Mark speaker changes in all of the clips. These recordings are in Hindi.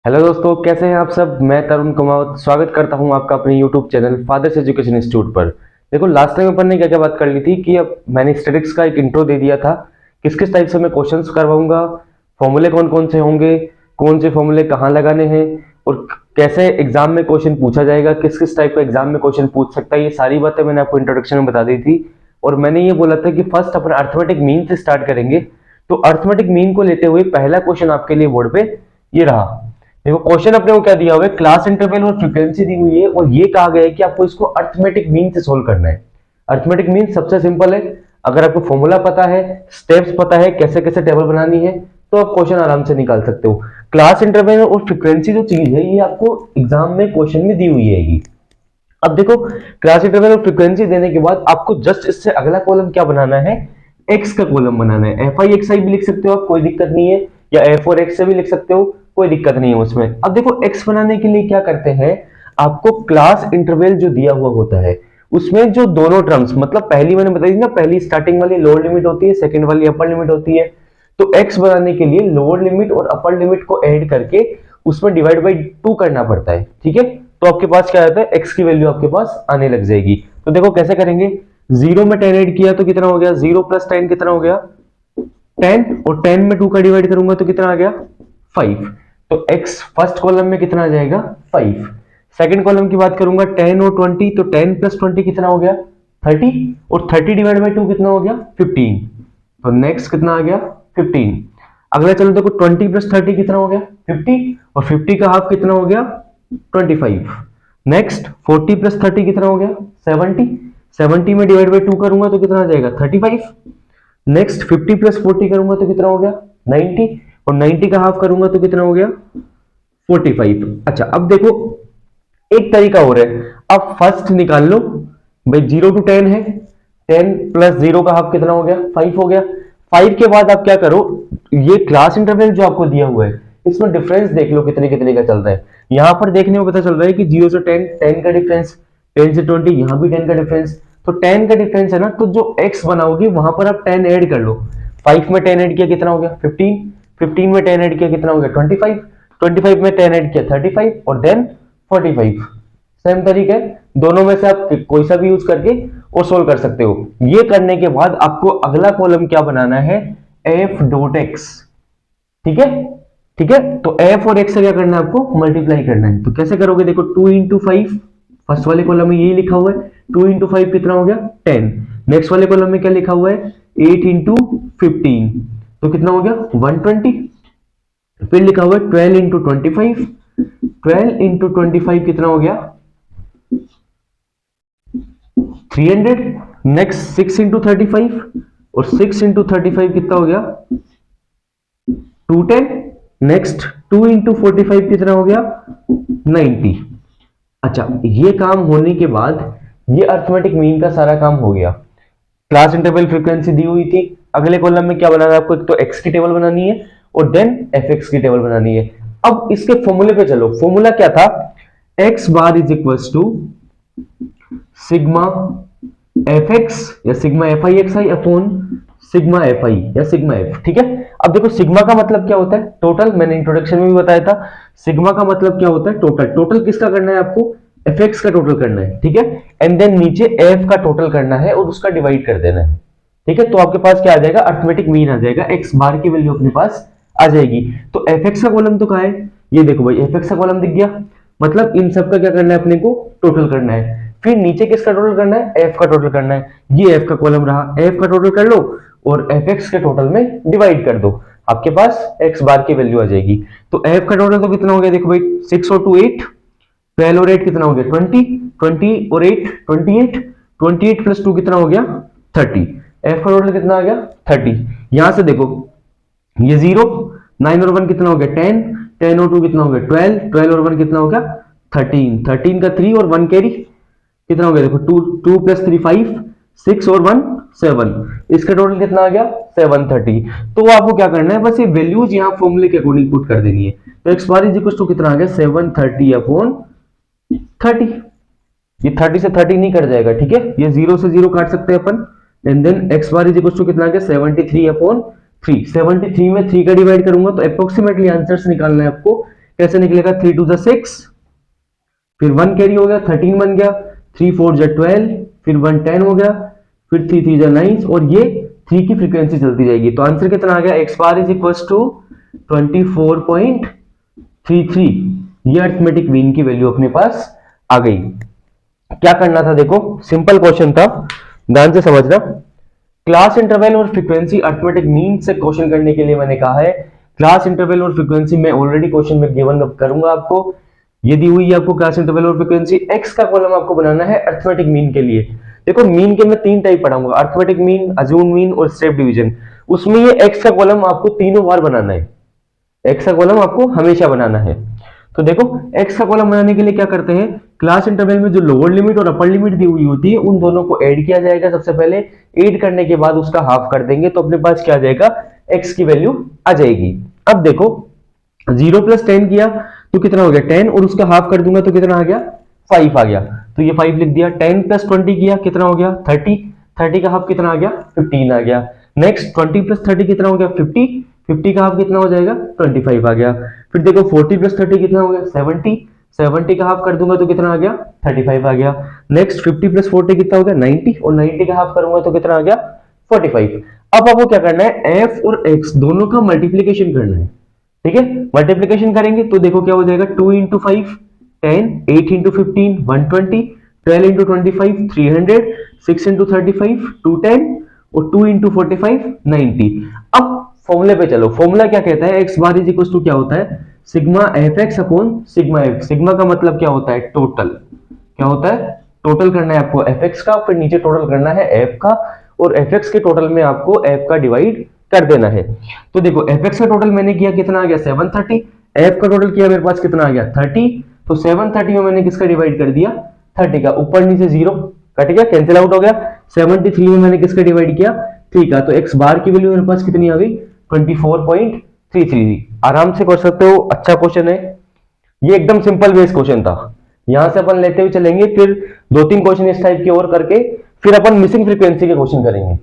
Speaker 1: हेलो दोस्तों, कैसे हैं आप सब। मैं तरुण कुमावत स्वागत करता हूं आपका अपने YouTube channel Fathers Education Institute पर। देखो, लास्ट टाइम अपन ने क्या क्या बात कर ली थी कि अब मैंने स्टैटिस्टिक्स का एक इंट्रो दे दिया था, किस किस टाइप से मैं क्वेश्चंस करवाऊंगा, फॉर्मूले कौन कौन से होंगे, कौन से फॉर्मूले कहाँ लगाने हैं और कैसे एग्जाम में क्वेश्चन पूछा जाएगा, किस किस टाइप का एग्जाम में क्वेश्चन पूछ सकता है। ये सारी बातें मैंने आपको इंट्रोडक्शन में बता दी थी। और मैंने ये बोला था कि फर्स्ट अपन अर्थमेटिक मीन से स्टार्ट करेंगे। तो अर्थमेटिक मीन को लेते हुए पहला क्वेश्चन आपके लिए बोर्ड पे ये रहा। देखो, क्वेश्चन अपने को क्या दिया हुआ है, क्लास इंटरवल और फ्रीक्वेंसी दी हुई है और ये कहा गया है कि आपको इसको अर्थमेटिक मीन से सोल्व करना है। अर्थमेटिक मीन सबसे सिंपल है। अगर आपको फॉर्मूला पता है, स्टेप्स पता है, कैसे कैसे टेबल बनानी है, तो आप क्वेश्चन आराम से निकाल सकते हो। क्लास इंटरवल और फ्रीक्वेंसी जो चीज है, ये आपको एग्जाम में क्वेश्चन में दी हुई है। अब देखो, क्लास इंटरवल और फ्रीक्वेंसी देने के बाद आपको जस्ट इससे अगला कॉलम क्या बनाना है, एक्स का कॉलम बनाना है। एफ आई एक्स आई भी लिख सकते हो आप, कोई दिक्कत नहीं है, या एफ और एक्स से भी लिख सकते हो, कोई दिक्कत नहीं है उसमें। अब देखो, एक्स बनाने के लिए क्या करते हैं, आपको क्लास इंटरवल जो दिया हुआ होता है उसमें जो दोनों टर्म्स, मतलब पहली मैंने बताई थी ना, पहली स्टार्टिंग वाली लोअर लिमिट होती है, सेकंड वाली अपर लिमिट होती है। तो एक्स बनाने के लिए लोअर लिमिट और अपर लिमिट को ऐड करके उसमें डिवाइड बाई 2 करना पड़ता है। ठीक है, तो आपके पास क्या आता है, एक्स की वैल्यू आपके पास आने लग जाएगी। तो देखो कैसे करेंगे, जीरो में 10 ऐड किया तो कितना हो गया, जीरो प्लस 10 कितना हो गया 10, और 10 में 2 का डिवाइड करूंगा तो कितना आ गया 5। तो x फर्स्ट कॉलम में कितना आ जाएगा 5। सेकंड कॉलम की बात करूंगा 10 और 20, तो 10 प्लस 20 कितना हो गया 30, और 30 डिवाइड बाई 2 कितना हो गया 15। तो नेक्स्ट कितना आ गया 15। अगला चलो देखो, 20 प्लस 30 कितना हो गया 50, और 50 का हाफ कितना हो गया 25। नेक्स्ट 40 प्लस 30 कितना हो गया 70, 70 में डिवाइड बाई 2 करूंगा तो कितना आ जाएगा 35। नेक्स्ट 50 प्लस 40 करूंगा तो कितना हो गया 90, और 90 का हाफ करूंगा तो कितना हो गया 45। अच्छा, अब देखो एक तरीका और है, अब फर्स्ट निकाल लो। भाई 0 टू 10 है, 10 प्लस 0 का हाफ कितना हो गया 5 हो गया। 5 के बाद आप क्या करो, ये क्लास इंटरवल जो आपको दिया हुआ है इसमें डिफरेंस देख लो कितने कितने का चल रहा है। यहां पर देखने में पता चल रहा है कि 0 से 10, 10 का डिफरेंस, 10 से 20 यहां भी 10 का डिफरेंस। तो 10 का डिफरेंस है ना, तो जो x बनाओगे वहां पर आप 10 ऐड कर लो। 5 में 10 ऐड किया कितना हो गया 15, 15 में 10 ऐड किया कितना हो गया 25, 25 में 10 ऐड किया 35, और देन 45। सेम तरीका है, दोनों में से आप कोई सा भी यूज करके और सोल्व कर सकते हो। ये करने के बाद आपको अगला कॉलम क्या बनाना है, एफ डॉट एक्स। ठीक है, ठीक है, तो एफ और एक्स से क्या करना है, आपको मल्टीप्लाई करना है। तो कैसे करोगे, देखो 2 इंटू 5, फर्स्ट वाले कॉलम में यही लिखा हुआ है, 2 इंटू 5 कितना हो गया 10। नेक्स्ट वाले कॉलम में क्या लिखा हुआ है 8 इंटू 15, तो कितना हो गया 120। फिर लिखा हुआ है 12 इंटू 25, 12 इंटू 25 कितना हो गया 300। नेक्स्ट 6 इंटू 35, और 6 इंटू 35 कितना हो गया 210। नेक्स्ट 2 इंटू 45 कितना हो गया 90। अच्छा, ये काम होने के बाद ये अर्थमेटिक मीन का सारा काम हो गया। क्लास इंटरवल फ्रीक्वेंसी दी हुई थी, अगले कॉलम में क्या बनाना है आपको, एक तो एक्स की टेबल बनानी है और देन एफ एक्स की टेबल बनानी है। अब इसके फॉर्मूले पे चलो, फॉर्मूला क्या था, X bar is equal to sigma F X या sigma F I X I upon sigma F I या सिग्मा एफ। ठीक है, अब देखो सिग्मा का मतलब क्या होता है, टोटल, मैंने इंट्रोडक्शन में भी बताया था। सिग्मा का मतलब क्या होता है, टोटल। टोटल किसका करना है आपको, एफ एक्स का टोटल करना है। ठीक है, एंड देन नीचे एफ का टोटल करना है और उसका डिवाइड कर देना है। ठीक है, तो आपके पास क्या आ जाएगा, अर्थमेटिक मीन आ जाएगा, एक्स बार की वैल्यू अपने पास आ जाएगी। तो एफ एक्स का कॉलम तो कहां है, ये देखो भाई, एफ एक्स का कॉलम दिख गया, मतलब इन सब का क्या करना है अपने को, टोटल करना है। फिर नीचे किसका टोटल करना है, एफ का टोटल करना है। ये एफ का कॉलम रहा, एफ का टोटल कर लो और एफ एक्स के टोटल में डिवाइड कर दो, आपके पास एक्स बार की वैल्यू आ जाएगी। तो एफ का टोटल तो कितना हो गया, देखो भाई 6 और 2 8, 12 और 8 कितना हो गया 20, 20 और 8 28, 28 प्लस 2 कितना हो गया 30। एफ का टोटल कितना आ गया 30। यहां से देखो ये 0, 9 और 1 कितना हो गया 10, 10 और 2 कितना हो गया 12, 12 और 1 कितना हो गया 13, 13 का 3 और 1 कैरी कितना हो गया, देखो 2, 2 प्लस 3 5, 6 और 1 7, इसका टोटल कितना आ गया 730। तो आपको क्या करना है, बस ये वैल्यूज यहाँ फॉर्मूले के अकॉर्डिंग पुट कर देनी है। तो x bar is equal to कितना आ गया 730 अपॉन 30। ये 30 से 30 नहीं कट जाएगा, ठीक है, ये 0 से 0 काट सकते हैं अपन। And then X bar is equal to कितना आ गया 73 अपॉन 3। 73 में 3 का डिवाइड करूंगा तो अप्रोक्सीमेटली आंसर से निकालना है आपको कैसे निकलेगा, 3 2 6, फिर 1 कैरी हो गया 13 बन गया, 3 4 12, फिर 1 10 हो गया, फिर 3 3 9, और ये 3 की फ्रीक्वेंसी चलती जाएगी। तो आंसर कितना आ गया, x bar is equal to 24.33। ये अरिथमेटिक मीन की वैल्यू अपने पास आ गई। क्या करना था, देखो सिंपल क्वेश्चन था, ध्यान से समझना। क्लास इंटरवल और फ्रीक्वेंसी अरिथमेटिक मीन से क्वेश्चन करने के लिए मैंने कहा है, क्लास इंटरवल और फ्रीक्वेंसी मैं ऑलरेडी क्वेश्चन में गिवन करूंगा आपको। ये दी हुई है आपको क्लास इंटरवल और फ्रीक्वेंसी। एक्स का कॉलम आपको बनाना है अरिथमेटिक मीन के लिए। देखो मीन के मैं 3 टाइप पढ़ाऊंगा, अरिथमेटिक मीन, अज्यूम मीन और स्टेप डिवीजन। उसमें ये एक्स का कॉलम आपको तीनों बार बनाना है, एक्स का कॉलम आपको हमेशा बनाना है। तो देखो एक्स का कॉलम बनाने के लिए क्या करते हैं, क्लास इंटरवल में जो लोअर लिमिट और अपर लिमिट दी हुई होती है उन दोनों को ऐड किया जाएगा। सबसे पहले ऐड करने के बाद उसका हाफ कर देंगे, तो अपने पास क्या आ जाएगा, एक्स की वैल्यू आ जाएगी। अब देखो 0 + 10 किया तो कितना हो गया 10, और उसका हाफ कर दूंगा तो कितना आ गया 5 आ गया, तो ये 5 लिख दिया। 10 + 20 किया कितना हो गया 30, 30 का हाफ कितना आ गया 15 आ गया। नेक्स्ट 20 + 30 कितना हो गया 50, 50 का हाफ कितना हो जाएगा 25 आ गया। फिर देखो 40 + 30 कितना हो गया 70, 70 का हाफ कर दूंगा तो कितना आ गया 35 आ गया। नेक्स्ट 50 + 40 कितना हो गया 90, और 90 का हाफ करूंगा तो कितना आ गया 45। अब आपको क्या करना है, एफ और एक्स दोनों का मल्टीप्लीकेशन करना है। ठीक है, मल्टीप्लीकेशन करेंगे तो देखो क्या हो जाएगा, 2 × 5 10, 8 × 15 120, 12 × 25 300, 6 × 35 210, और 2 × 45 90। अब फॉर्मूले पे चलो, फॉर्मूला क्या कहता है, x bar is equal to क्या होता है, sigma F x upon sigma f. Sigma का मतलब क्या होता है, टोटल। क्या होता है, टोटल करना है आपको एफ एक्स का, फिर नीचे टोटल करना है एफ का, और एफ एक्स के टोटल में आपको एफ का डिवाइड कर देना है। तो देखो एफ एक्स का टोटल मैंने किया कितना आ गया 730, एफ का टोटल किया मेरे पास कितना आ गया 30, तो 730 में मैंने किसका डिवाइड कर दिया 30 का, ऊपर नीचे 0 कट गया, कैंसिल आउट हो गया। 73 में मैंने किसका डिवाइड किया 3 का, तो एक्स बार की वैल्यू मेरे पास कितनी आ गई 24.33। आराम से कर सकते हो, अच्छा क्वेश्चन है ये, एकदम सिंपल बेस क्वेश्चन था। यहां से अपन लेते हुए चलेंगे, फिर 2-3 क्वेश्चन इस टाइप के और करके फिर अपन मिसिंग फ्रीक्वेंसी के क्वेश्चन करेंगे,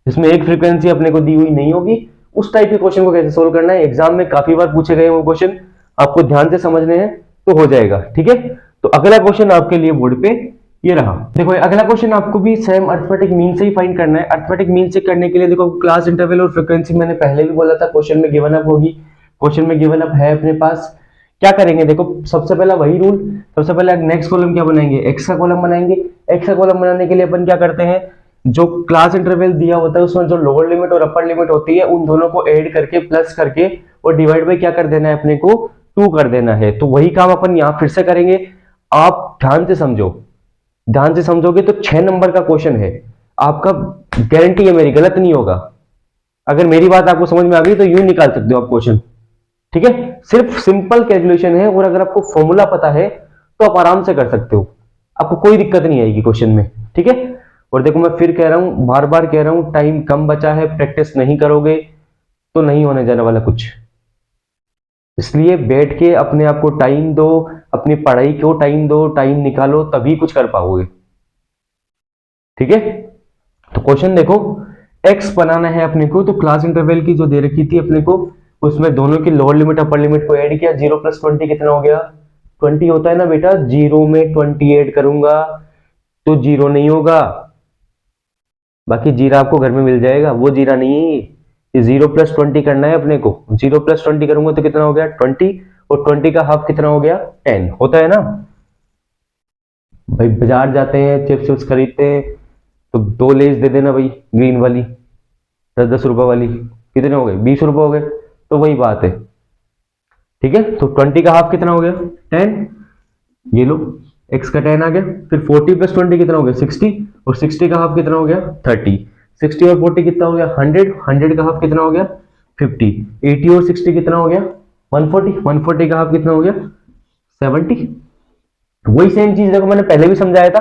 Speaker 1: जिसमें एक फ्रीक्वेंसी अपने को दी हुई नहीं होगी। उस टाइप के क्वेश्चन को कैसे सोल्व करना है, एग्जाम में काफी बार पूछे गए वो क्वेश्चन, आपको ध्यान से समझने हैं तो हो जाएगा। ठीक है, तो अगला क्वेश्चन आपके लिए बोर्ड पे ये रहा। देखो अगला क्वेश्चन आपको भी सेम अरिथमेटिक मीन से ही फाइंड करना है। अरिथमेटिक मीन से करने के लिए देखो क्लास इंटरवल और फ्रीक्वेंसी मैंने पहले भी बोला था क्वेश्चन में गिवन अप होगी, क्वेश्चन में गिवन अप है अपने पास। क्या करेंगे, देखो सबसे पहला वही रूल, सबसे पहले नेक्स्ट कॉलम क्या बनाएंगे, एक्स का कॉलम बनाएंगे। एक्स का कॉलम बनाने के लिए अपन क्या करते हैं, जो क्लास इंटरवल दिया होता है उसमें जो लोअर लिमिट और अपर लिमिट होती है उन दोनों को ऐड करके प्लस करके और डिवाइड बाय क्या कर देना है अपने को 2 कर देना है। तो वही काम अपन यहां फिर से करेंगे। आप ध्यान से समझो, ध्यान से समझोगे तो 6 नंबर का क्वेश्चन है आपका, गारंटी है मेरी, गलत नहीं होगा। अगर मेरी बात आपको समझ में आ गई तो यूं निकाल सकते हो आप क्वेश्चन। ठीक है, सिर्फ सिंपल कैलकुलेशन है, और अगर आपको फॉर्मूला पता है तो आप आराम से कर सकते हो, आपको कोई दिक्कत नहीं आएगी क्वेश्चन में। ठीक है, और देखो मैं फिर कह रहा हूं, बार बार कह रहा हूं, टाइम कम बचा है, प्रैक्टिस नहीं करोगे तो नहीं होने जाने वाला कुछ। इसलिए बैठ के अपने आप को टाइम दो, अपनी पढ़ाई को टाइम दो, टाइम निकालो, तभी कुछ कर पाओगे। ठीक है, तो क्वेश्चन देखो, एक्स बनाना है अपने को, तो क्लास इंटरवल की जो दे रखी थी अपने को, उसमें दोनों की लोअर लिमिट अपर लिमिट को ऐड किया। 0 + 20 कितना हो गया 20 होता है ना बेटा, 0 में 20 ऐड करूंगा तो 0 नहीं होगा, बाकी जीरा आपको घर में मिल जाएगा, वो जीरा नहीं है ये 0 + 20 करना है अपने को। 0 + 20 करूंगा तो कितना हो गया 20, और 20 का हाफ कितना हो गया 10 होता है ना। भाई बाजार जाते हैं, चिप्स खरीदते हैं, तो 2 लेज दे देना भाई, ग्रीन वाली 10-10 रुपए वाली, कितने हो गए 20 रुपए हो गए, तो वही बात है। ठीक है, तो 20 का हाफ कितना हो गया 10, ये लो x का 10 आ गया। फिर 40 + 20 कितना हो गया 60, और 60 का हाफ कितना हो गया 30। 60 और 40 कितना हो गया 100, 100 का हाफ कितना हो गया 50। 80 और 60 कितना हो गया 140, 140 का हाफ कितना हो गया 70। वही सेम चीज देखो मैंने पहले भी समझाया था,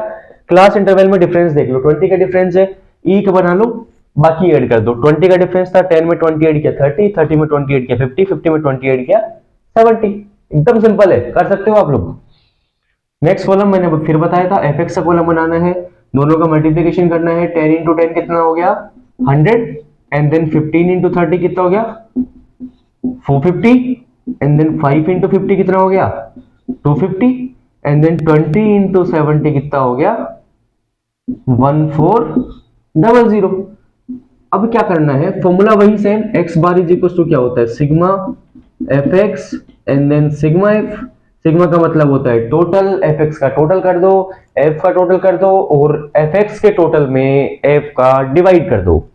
Speaker 1: क्लास इंटरवल में डिफरेंस देख लो, 20 का डिफरेंस है, ई का बना लो, बाकी ऐड कर दो। 20 का डिफरेंस था, 10 में 20 ऐड किया 30, 30 में 20 ऐड किया 50, 50 में 20 ऐड किया 70। एकदम सिंपल है, कर सकते हो आप लोग। नेक्स्ट कॉलम मैंने फिर बताया था, एफ एक्स का कॉलम बनाना है, दोनों का मल्टीप्लीकेशन करना है। 10 × 10 कितना हो गया 100, एंड देन 15 × 30 कितना हो गया 450, एंड देन 5 इंटू 50 कितना हो गया 250, एंड देन 20 इंटू 70 कितना हो गया 1400। अब क्या करना है, फॉर्मूला वही same, x bar is equal to क्या होता है sigma F x and then sigma f. Sigma का मतलब होता है टोटल, एफ एक्स का टोटल कर दो, एफ का टोटल कर दो, और एफ एक्स के टोटल में एफ का डिवाइड कर दो।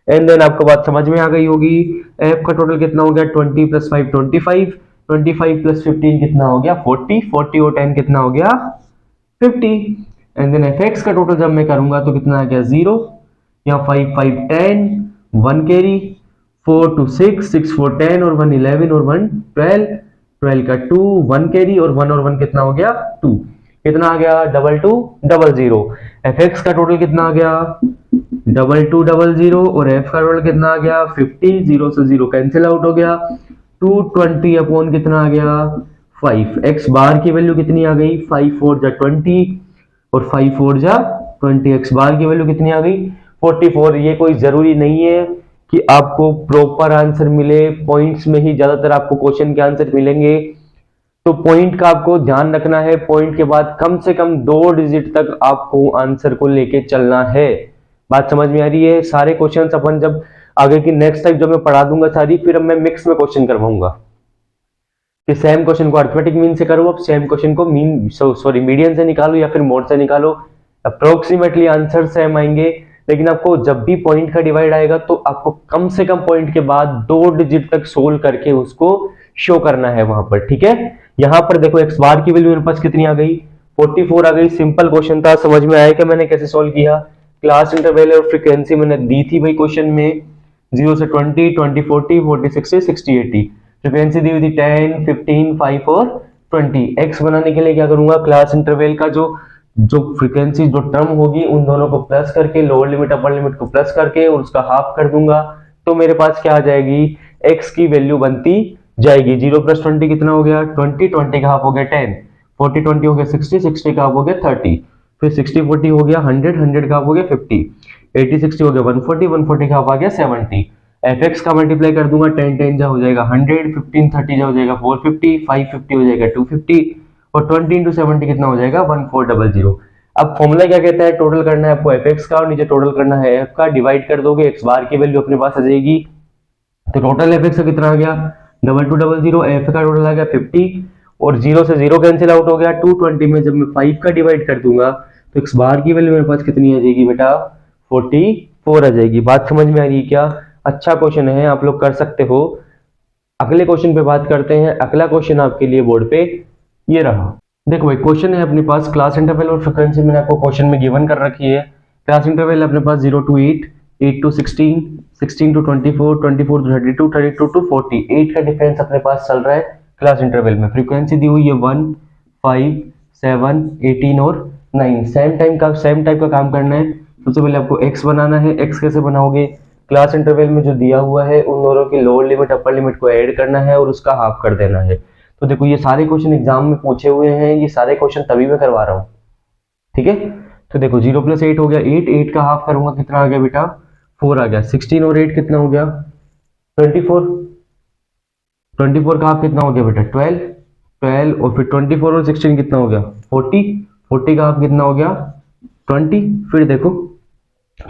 Speaker 1: एंड देन आपको बात समझ में आ गई होगी, एफ का टोटल कितना हो गया 20 प्लस 5 25, 25 प्लस 15 कितना हो गया 40, 40 और 10 कितना हो गया 50। एंड देन एफ एक्स का टोटल जब मैं करूंगा तो कितना आ गया 0, यहाँ 5 5 10, 1 कैरी, 4 2 6, 6 4 10 और 1 11 और 1 12, 12 का 2, 1 कैरी और 1 और 1 कितना हो गया 2, कितना आ गया 2200। एफ एक्स का टोटल कितना आ गया 2200 और एफ का टोटल कितना आ गया 50, 0 से 0 कैंसिल आउट हो गया, 220 अपॉन कितना आ गया 5। एक्स बार की वैल्यू कितनी आ गई 5 4 जा 20 और 5 4 जा 20, एक्स बार की वैल्यू कितनी आ गई 44। ये कोई जरूरी नहीं है कि आपको प्रॉपर आंसर मिले, पॉइंट्स में ही ज्यादातर आपको क्वेश्चन के आंसर मिलेंगे, तो पॉइंट का आपको ध्यान रखना है। पॉइंट के बाद कम से कम 2 डिजिट तक आपको आंसर को लेके चलना है। बात समझ में आ रही है। सारे क्वेश्चंस अपन जब आगे की नेक्स्ट टाइम जब मैं पढ़ा दूंगा सारी, फिर अब मैं मिक्स में क्वेश्चन करवाऊंगा कि सेम क्वेश्चन को अर्थमेटिक मीन से करो, अब सेम क्वेश्चन को मीन सॉरी मीडियन से निकालो या फिर मोड से निकालो, अप्रोक्सीमेटली आंसर सेम आएंगे। लेकिन आपको जब भी पॉइंट का डिवाइड आएगा तो आपको कम से कम पॉइंट के बाद 2 डिजिट तक सोल्व करके उसको शो करना है वहां पर, ठीक है। यहां पर देखो एक्स बार की वैल्यू मेरे पास कितनी आ गई 44 आ गई। सिंपल क्वेश्चन था, समझ में आया कि मैंने कैसे सोल्व किया। क्लास इंटरवल और फ्रीक्वेंसी मैंने दी थी भाई क्वेश्चन में, 0 से 20, 20 40, 40 60, 60 80। फ्रीक्वेंसी दी हुई थी 10 15 5 और 20। एक्स बनाने के लिए क्या करूंगा, क्लास इंटरवल का जो जो फ्रीक्वेंसी जो टर्म होगी उन दोनों को प्लस करके, लोअर लिमिट अपर लिमिट को प्लस करके और उसका हाफ कर दूंगा, तो मेरे पास क्या आ जाएगी एक्स की वैल्यू बनती जाएगी। 0 प्लस 20 कितना हो गया 20, 20 का हाफ हो गया 10, 40 20 हो गया 60, 60 का हाफ हो गया 30, फिर 60 40 हो गया 100, 100 का हाफ हो गया 50, 80 60 हो गया 140, 140 का हाफ आ गया 70। एफ एक्स का मल्टीप्लाई कर दूंगा 10 10 जा हो जाएगा 100, 15 30 जा हो जाएगा 450, 550 हो जाएगा 250 और 20 इंटू 70 कितना हो जाएगा 1400। अब फॉर्मूला क्या कहता है, टोटल करना है आपको एफ एक्स का और नीचे टोटल करना है एफ का, डिवाइड कर दोगे एक्स बार की वैल्यू अपने पास आ जाएगी। तो टोटल एफ एक्स का कितना आ गया 2200, एफ का टोटल आ गया 50 और 0 से 0 कैंसिल आउट हो गया। 220 में जब मैं 5 का डिवाइड कर दूंगा तो एक्स बार की वैल्यू मेरे पास कितनी आ जाएगी बेटा 44 आ जाएगी। बात समझ में आ रही है क्या? अच्छा क्वेश्चन है, आप लोग कर सकते हो। अगले क्वेश्चन पे बात करते हैं। अगला क्वेश्चन आपके लिए बोर्ड पे ये रहा। देखो भाई क्वेश्चन है अपने पास, क्लास इंटरवल और फ्रीक्वेंसी मैंने आपको क्वेश्चन में गिवन कर रखी है। क्लास इंटरवल अपने पास 0 to 8, 8 to 16, 16 to 24, 24 to 32, 32 to 40, 8 का डिफरेंस अपने पास चल रहा है क्लास इंटरवल में। फ्रीक्वेंसी दी हुई है 1 5 7 18 और 9। सेम टाइप का काम करना है। सबसे पहले आपको एक्स बनाना है। एक्स कैसे बनाओगे, क्लास इंटरवल में जो दिया हुआ है उन दोनों की लोअर लिमिट अपर लिमिट को ऐड करना है और उसका हाफ कर देना है। तो देखो ये सारे क्वेश्चन एग्जाम में पूछे हुए हैं, ये सारे क्वेश्चन तभी मैं करवा रहा हूँ, ठीक है। तो देखो 0 प्लस 8 हो गया 8, 8 का हाफ करूंगा कितना आ गया बेटा 4 आ गया। 16 और 8 कितना हो गया 24, 24 का हाफ कितना हो गया बेटा 12, 12 और फिर 24 और 16 कितना हो गया 40, 40 का हाफ कितना हो गया 20। फिर देखो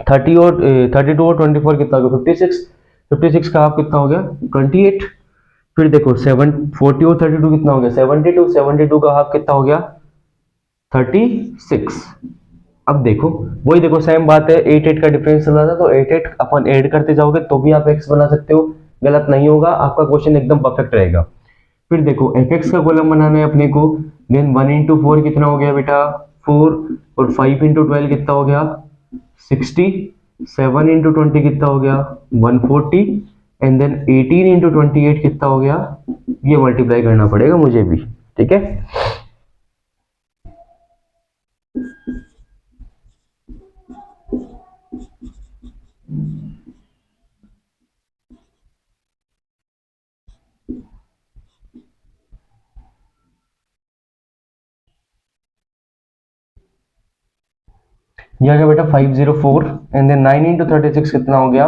Speaker 1: 30 और 32 और 24 कितना हो गया 56, 56 का हाफ कितना हो गया 28। फिर देखो 7 40 और 32 कितना हो गया 72, 72 का हाफ कितना हो गया 36। अब देखो वही देखो सेम बात है, 8 8 का डिफरेंस चल रहा था तो 8 8 अपन ऐड करते जाओगे तो भी आप एक्स बना सकते हो, गलत नहीं होगा, आपका क्वेश्चन एकदम परफेक्ट रहेगा। फिर देखो एफ एक्स का कॉलम बनाना है अपने को। देन 1 इंटू 4 कितना हो गया बेटा 4 और 5 इंटू 12 कितना हो गया 60, 7 इंटू 20 कितना हो गया 140 एंड देन 18 इंटू 28 कितना हो गया, ये मल्टीप्लाई करना पड़ेगा मुझे भी, ठीक है। ये आ गया बेटा 504 एंड देन 9 इंटू 36 कितना हो गया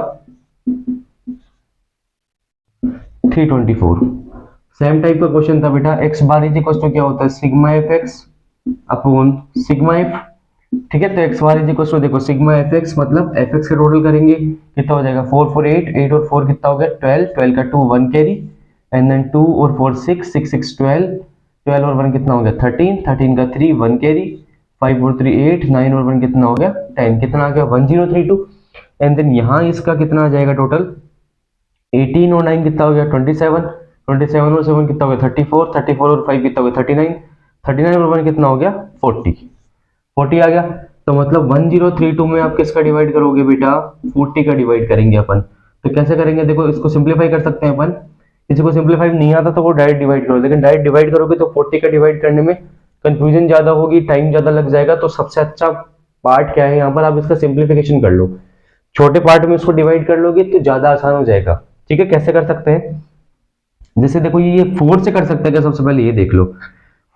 Speaker 1: 324। सेम टाइप का क्वेश्चन था बेटा, x bar is equal to क्या होता है, sigma F x upon sigma f. ठीक है, तो x bar is equal to देखो सिग्मा एफ एक्स, मतलब एफ एक्स का टोटल करेंगे कितना हो जाएगा, 4 4 8, 8 और 4 कितना हो गया 12, 12 का 2 1 कैरी, एंड देन 2 और 4 6, 6 6 12, 12 और 1 कितना हो गया 13, 13 का 3 1 कैरी, 5 और 3 8, 9 और 1 कितना हो गया 10, कितना आ गया 1032। एंड देन यहाँ इसका कितना आ जाएगा टोटल, 18 और 9 कितना हो गया 27, 27 और 7 कितना हो गया 34, 34 और 5 कितना हो गया 39, 39 और 1 कितना हो गया 40, 40 आ गया। तो मतलब 1032 में आप किसका डिवाइड करोगे बेटा, 40 का डिवाइड करेंगे अपन। तो कैसे करेंगे, देखो इसको सिंप्लीफाई कर सकते हैं अपन, किसी को सिंप्लीफाई नहीं आता तो वो डायरेक्ट डिवाइड करो, लेकिन डायरेक्ट डिवाइड करोगे तो 40 का डिवाइड करने में कंफ्यूजन ज्यादा होगी, टाइम ज्यादा लग जाएगा। तो सबसे अच्छा पार्ट क्या है यहाँ पर, आप इसका सिंप्लीफिकेशन कर लो, छोटे पार्ट में इसको डिवाइड कर लोगे तो ज्यादा आसान हो जाएगा। ठीक है, कैसे कर सकते हैं, जैसे देखो ये 4 से कर सकते हैं क्या, सबसे पहले ये देख लो,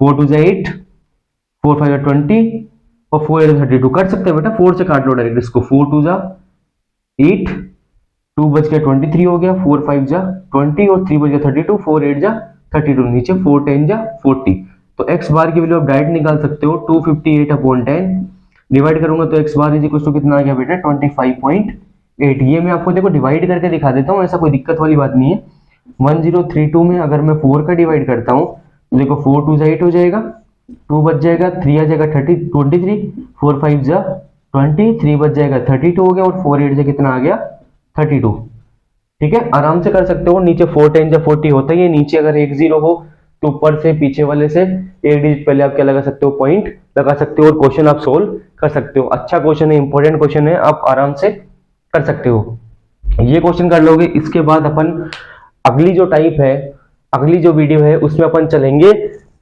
Speaker 1: 4 2 8, 4 5 20 और 4 8 32 कर सकते हैं बेटा, 4 से काट लो डायरेक्ट इसको, 4 2 8, 2 बच गया 23 हो गया, 4 5 20 और 3 बच गया 32, 4 8 32, नीचे 4 10 40। तो एक्स बार की वैल्यू आप डायरेक्ट निकाल सकते हो, 258 अपॉन 10 डिवाइड करूंगा तो x bar is equal to कितना आ गया बेटा 25.8। ये मैं आपको देखो डिवाइड करके दिखा देता हूँ, ऐसा कोई दिक्कत वाली बात नहीं है। 1032 में अगर मैं 4 का डिवाइड करता हूँ तो देखो 4 2 8 हो जाएगा, 2 बच जाएगा, 3 आ जाएगा 23, 4 5 20, 3 बच जाएगा 32 हो गया, और 4 8 से कितना आ गया 32। ठीक है, आराम से कर सकते हो, नीचे 4 10 40 होता है, ये नीचे अगर 1 0 हो तो ऊपर से पीछे वाले से एक डिजिट पहले आप क्या लगा सकते हो, पॉइंट लगा सकते हो, और क्वेश्चन आप सोल्व कर सकते हो। अच्छा क्वेश्चन है, इंपॉर्टेंट क्वेश्चन है, आप आराम से कर सकते हो। ये क्वेश्चन कर लोगे, इसके बाद अपन अगली जो टाइप है, अगली जो वीडियो है उसमें अपन चलेंगे,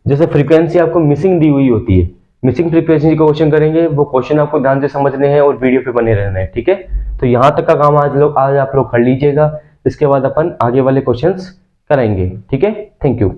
Speaker 1: जैसे फ्रीक्वेंसी आपको मिसिंग दी हुई होती है, मिसिंग फ्रीक्वेंसी का क्वेश्चन करेंगे, वो क्वेश्चन आपको ध्यान से समझने हैं और वीडियो पे बने रहना है। ठीक है, तो यहां तक का काम आज आप लोग कर लीजिएगा, इसके बाद अपन आगे वाले क्वेश्चंस कराएंगे। ठीक है, थैंक यू।